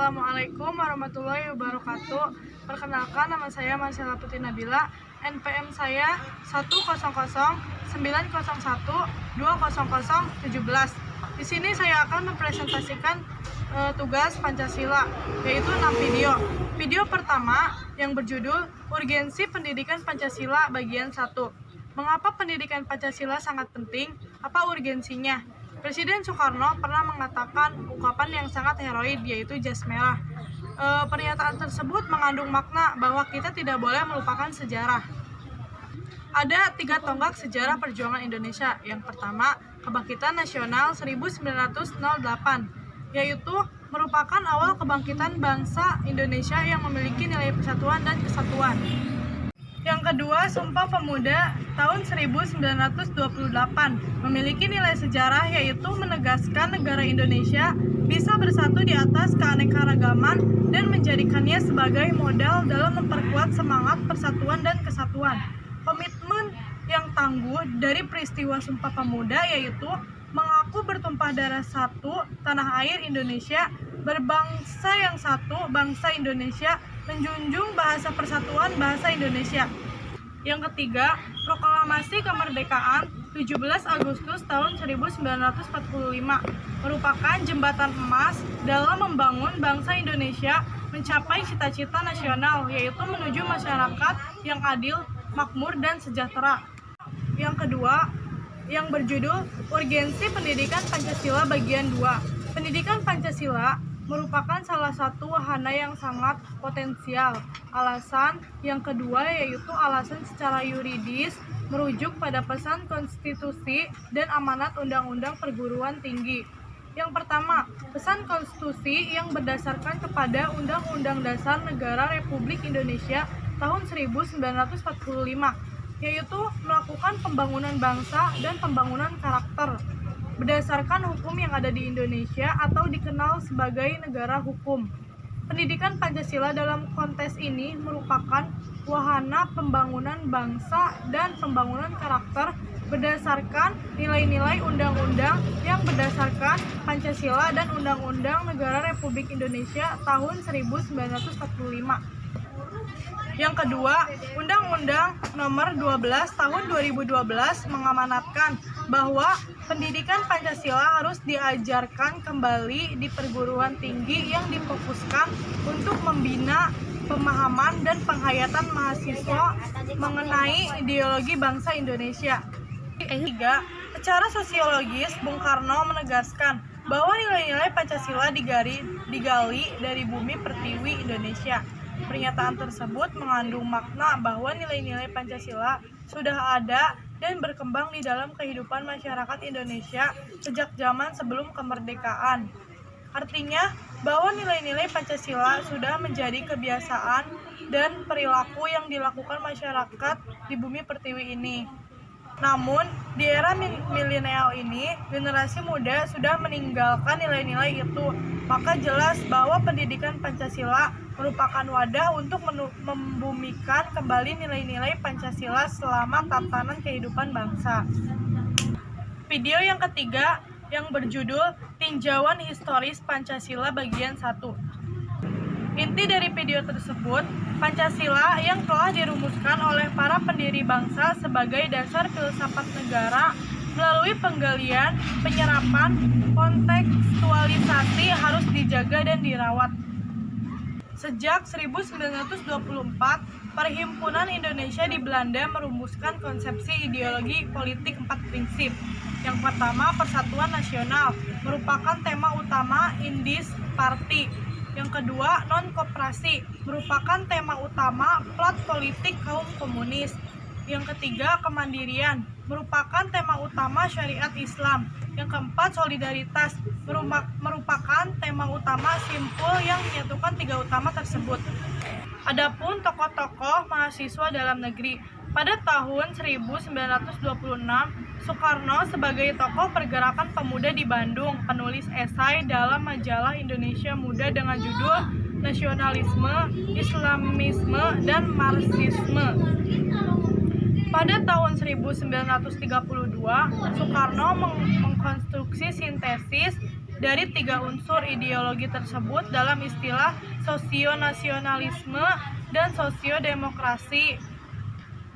Assalamualaikum warahmatullahi wabarakatuh. Perkenalkan, nama saya Marcella Putri Nabila. NPM saya 1001901200017. Di sini saya akan mempresentasikan tugas Pancasila, yaitu 6 video. Video pertama yang berjudul Urgensi Pendidikan Pancasila bagian 1. Mengapa pendidikan Pancasila sangat penting? Apa urgensinya? Presiden Soekarno pernah mengatakan ungkapan yang sangat heroik, yaitu jas merah. Pernyataan tersebut mengandung makna bahwa kita tidak boleh melupakan sejarah. Ada 3 tonggak sejarah perjuangan Indonesia. Yang pertama, Kebangkitan Nasional 1908, yaitu merupakan awal kebangkitan bangsa Indonesia yang memiliki nilai persatuan dan kesatuan. Yang kedua, Sumpah Pemuda tahun 1928 memiliki nilai sejarah, yaitu menegaskan negara Indonesia bisa bersatu di atas keanekaragaman dan menjadikannya sebagai modal dalam memperkuat semangat persatuan dan kesatuan. Komitmen yang tangguh dari peristiwa Sumpah Pemuda yaitu mengaku bertumpah darah satu tanah air Indonesia, berbangsa yang satu, bangsa Indonesia, menjunjung bahasa persatuan bahasa Indonesia. Yang ketiga, Proklamasi Kemerdekaan 17 Agustus tahun 1945 merupakan jembatan emas dalam membangun bangsa Indonesia mencapai cita-cita nasional, yaitu menuju masyarakat yang adil, makmur, dan sejahtera. Yang kedua, yang berjudul Urgensi Pendidikan Pancasila bagian 2. Pendidikan Pancasila merupakan salah satu wahana yang sangat potensial. Alasan yang kedua yaitu alasan secara yuridis merujuk pada pesan konstitusi dan amanat Undang-Undang Perguruan Tinggi. Yang pertama, pesan konstitusi yang berdasarkan kepada Undang-Undang Dasar Negara Republik Indonesia tahun 1945, yaitu melakukan pembangunan bangsa dan pembangunan karakter berdasarkan hukum yang ada di Indonesia atau dikenal sebagai negara hukum. Pendidikan Pancasila dalam konteks ini merupakan wahana pembangunan bangsa dan pembangunan karakter berdasarkan nilai-nilai undang-undang yang berdasarkan Pancasila dan Undang-Undang Negara Republik Indonesia tahun 1945. Yang kedua, Undang-Undang Nomor 12 Tahun 2012 mengamanatkan bahwa pendidikan Pancasila harus diajarkan kembali di perguruan tinggi yang difokuskan untuk membina pemahaman dan penghayatan mahasiswa mengenai ideologi bangsa Indonesia. Ketiga, secara sosiologis, Bung Karno menegaskan bahwa nilai-nilai Pancasila digali dari bumi pertiwi Indonesia. Pernyataan tersebut mengandung makna bahwa nilai-nilai Pancasila sudah ada dan berkembang di dalam kehidupan masyarakat Indonesia sejak zaman sebelum kemerdekaan. Artinya bahwa nilai-nilai Pancasila sudah menjadi kebiasaan dan perilaku yang dilakukan masyarakat di bumi pertiwi ini. Namun, di era milenial ini, generasi muda sudah meninggalkan nilai-nilai itu. Maka jelas bahwa pendidikan Pancasila merupakan wadah untuk membumikan kembali nilai-nilai Pancasila selama tatanan kehidupan bangsa. Video yang ketiga yang berjudul Tinjauan Historis Pancasila bagian 1. Inti dari video tersebut, Pancasila yang telah dirumuskan oleh para pendiri bangsa sebagai dasar filsafat negara melalui penggalian, penyerapan, kontekstualisasi harus dijaga dan dirawat. Sejak 1924, Perhimpunan Indonesia di Belanda merumuskan konsepsi ideologi politik 4 prinsip. Yang pertama, persatuan nasional, merupakan tema utama Indis Party. Yang kedua, non-koperasi, merupakan tema utama plat politik kaum komunis. Yang ketiga, kemandirian, merupakan tema utama syariat Islam. Yang keempat, solidaritas, merupakan tema utama simpul yang menyatukan 3 utama tersebut. Adapun tokoh-tokoh mahasiswa dalam negeri, pada tahun 1926, Soekarno sebagai tokoh pergerakan pemuda di Bandung, penulis esai dalam majalah Indonesia Muda dengan judul Nasionalisme, Islamisme, dan Marxisme. Pada tahun 1932, Soekarno mengkonstruksi sintesis dari tiga unsur ideologi tersebut dalam istilah sosionasionalisme dan sosiodemokrasi.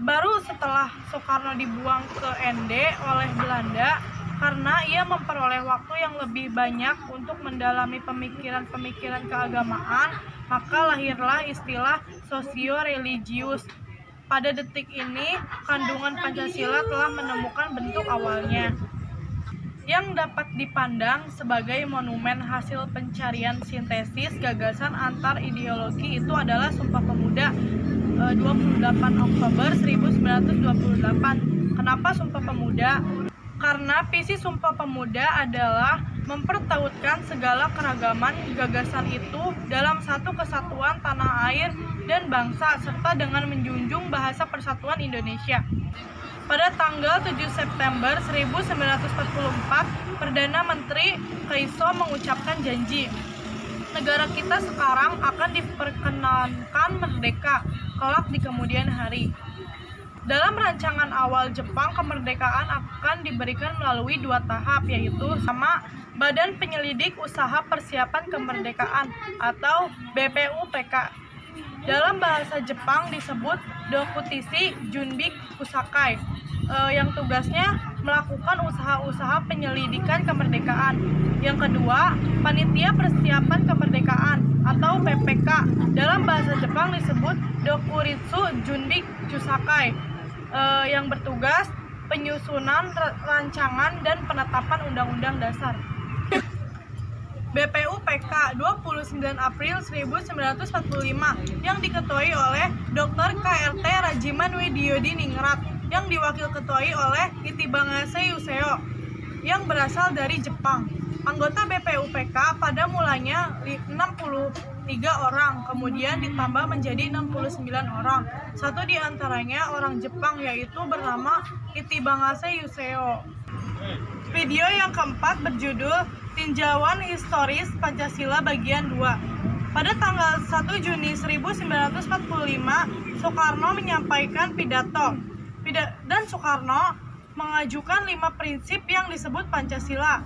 Baru setelah Soekarno dibuang ke ND oleh Belanda karena ia memperoleh waktu yang lebih banyak untuk mendalami pemikiran-pemikiran keagamaan, maka lahirlah istilah sosio-religius. Pada detik ini, kandungan Pancasila telah menemukan bentuk awalnya, yang dapat dipandang sebagai monumen hasil pencarian sintesis gagasan antar ideologi itu adalah Sumpah Pemuda 28 Oktober 1928. Kenapa Sumpah Pemuda? Karena visi Sumpah Pemuda adalah mempertautkan segala keragaman gagasan itu dalam satu kesatuan tanah air dan bangsa, serta dengan menjunjung bahasa persatuan Indonesia. Pada tanggal 7 September 1944, Perdana Menteri Kaiso mengucapkan janji, negara kita sekarang akan diperkenankan merdeka kelak di kemudian hari. Dalam rancangan awal Jepang, kemerdekaan akan diberikan melalui dua tahap, yaitu sama Badan Penyelidik Usaha Persiapan Kemerdekaan atau BPUPK. Dalam bahasa Jepang disebut Dokutisi Junbik Kusakai, yang tugasnya melakukan usaha-usaha penyelidikan kemerdekaan. Yang kedua, Panitia Persiapan Kemerdekaan atau PPK. Dalam bahasa Jepang disebut Dokuritsu Junbik Kusakai, yang bertugas penyusunan rancangan dan penetapan Undang-Undang Dasar. BPUPK 29 April 1945 yang diketuai oleh Dr. KRT Rajiman Widyodiningrat, yang diwakil-ketuai oleh Itibangase Yuseo yang berasal dari Jepang. Anggota BPUPK pada mulanya 63 orang, kemudian ditambah menjadi 69 orang. Satu di antaranya orang Jepang, yaitu bernama Itibangase Yuseo. Video yang keempat berjudul Tinjauan Historis Pancasila Bagian 2. Pada tanggal 1 Juni 1945, Soekarno menyampaikan pidato. Dan Soekarno mengajukan 5 prinsip yang disebut Pancasila.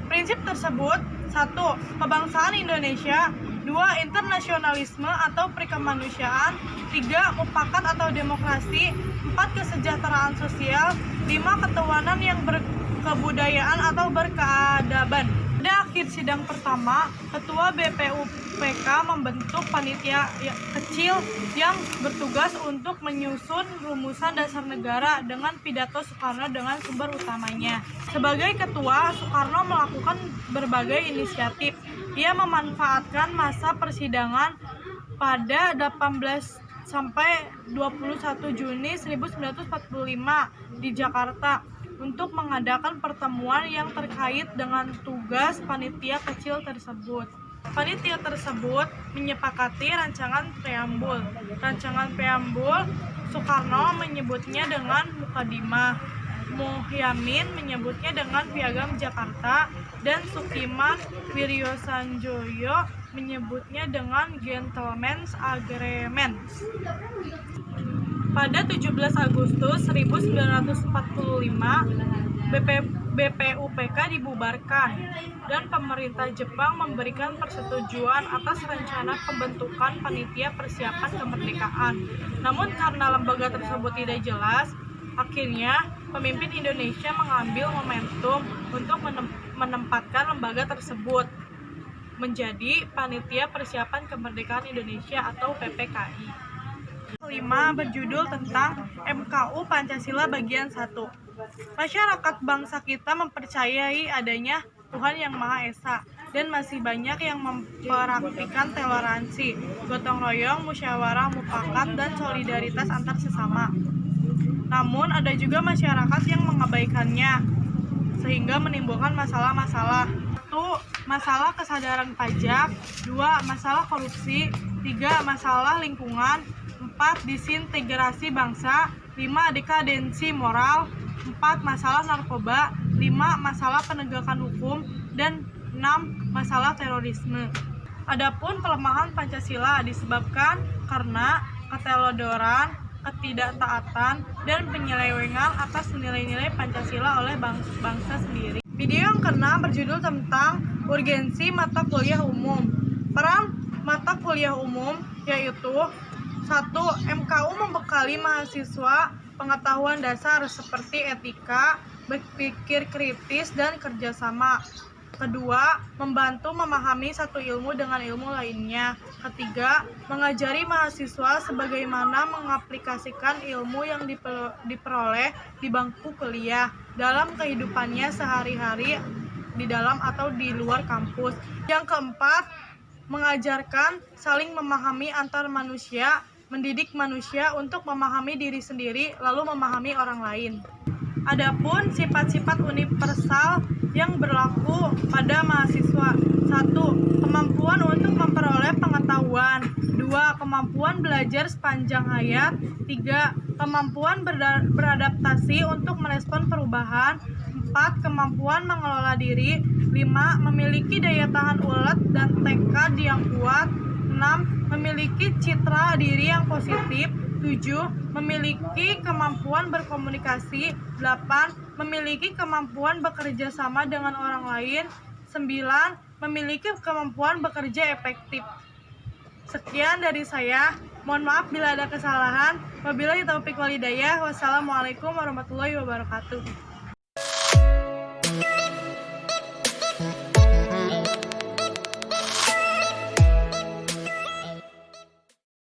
Prinsip tersebut: 1. Kebangsaan Indonesia, 2. Internasionalisme atau perikemanusiaan, 3. Mufakat atau demokrasi, 4. Kesejahteraan sosial, 5. Ketuhanan yang berkebudayaan atau berkeadaban. Pada akhir sidang pertama, Ketua BPUPK membentuk panitia kecil yang bertugas untuk menyusun rumusan dasar negara dengan pidato Soekarno dengan sumber utamanya. Sebagai ketua, Soekarno melakukan berbagai inisiatif. Ia memanfaatkan masa persidangan pada 18 sampai 21 Juni 1945 di Jakarta untuk mengadakan pertemuan yang terkait dengan tugas panitia kecil tersebut. Panitia tersebut menyepakati rancangan preambul. Rancangan preambul Soekarno menyebutnya dengan Mukadimah, Muhyamin menyebutnya dengan Piagam Jakarta, dan Sukiman Wiryosanjoyo menyebutnya dengan Gentleman's Agreement. Pada 17 Agustus 1945, BPUPK dibubarkan dan pemerintah Jepang memberikan persetujuan atas rencana pembentukan Panitia Persiapan Kemerdekaan. Namun karena lembaga tersebut tidak jelas, akhirnya pemimpin Indonesia mengambil momentum untuk menempatkan lembaga tersebut menjadi Panitia Persiapan Kemerdekaan Indonesia atau PPKI. Kelima berjudul tentang MKU Pancasila Bagian 1. Masyarakat bangsa kita mempercayai adanya Tuhan Yang Maha Esa dan masih banyak yang mempraktikkan toleransi, gotong royong, musyawarah mufakat, dan solidaritas antar sesama. Namun ada juga masyarakat yang mengabaikannya sehingga menimbulkan masalah-masalah. 1. Masalah kesadaran pajak, 2. Masalah korupsi, 3. Masalah lingkungan, 4. Disintegrasi bangsa, 5. Dekadensi moral, 4. Masalah narkoba, 5. Masalah penegakan hukum, dan 6. Masalah terorisme. Adapun pelemahan Pancasila disebabkan karena ketelodoran, ketidaktaatan, dan penyelewengan atas nilai-nilai Pancasila oleh bangsa sendiri. Video yang keenam berjudul tentang urgensi mata kuliah umum. Peran mata kuliah umum yaitu 1. MKU membekali mahasiswa pengetahuan dasar seperti etika, berpikir kritis, dan kerjasama. Kedua, membantu memahami satu ilmu dengan ilmu lainnya. Ketiga, mengajari mahasiswa sebagaimana mengaplikasikan ilmu yang diperoleh di bangku kuliah dalam kehidupannya sehari-hari di dalam atau di luar kampus. Yang keempat, mengajarkan saling memahami antar manusia, mendidik manusia untuk memahami diri sendiri lalu memahami orang lain. Adapun sifat-sifat universal yang berlaku pada mahasiswa. 1. Kemampuan untuk memperoleh pengetahuan. 2. Kemampuan belajar sepanjang hayat. 3. Kemampuan beradaptasi untuk merespon perubahan. 4. Kemampuan mengelola diri. 5. Memiliki daya tahan ulet dan tekad yang kuat. 6. Memiliki citra diri yang positif. 7. Memiliki kemampuan berkomunikasi. 8. Memiliki kemampuan bekerja sama dengan orang lain. 9. Memiliki kemampuan bekerja efektif. Sekian dari saya. Mohon maaf bila ada kesalahan. Wabillahi taufiq wal hidayah. Wassalamualaikum warahmatullahi wabarakatuh.